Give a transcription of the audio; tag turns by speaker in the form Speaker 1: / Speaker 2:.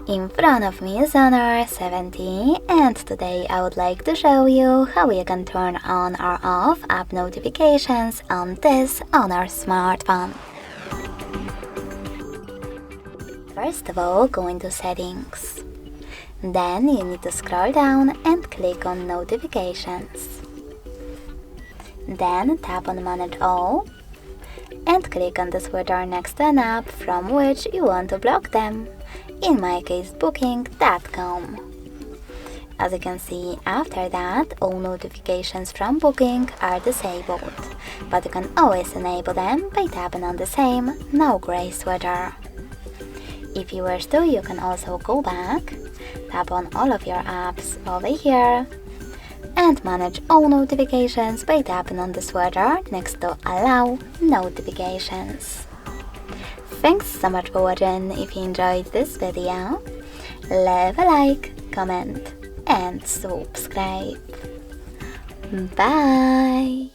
Speaker 1: In front of me is Honor 70, and today I would like to show you how you can turn on or off app notifications on this Honor smartphone. First of all, go into Settings. Then you need to scroll down and click on Notifications. Then tap on Manage All and click on the switcher next to an app from which you want to block them. In my case, Booking.com. As you can see, after that, all notifications from Booking are disabled, but you can always enable them by tapping on the same No Gray switcher. If you wish to, you can also go back, tap on all of your apps over here, and manage all notifications by tapping on the switcher next to Allow Notifications. Thanks so much for watching. If you enjoyed this video, leave a like, comment and subscribe. Bye!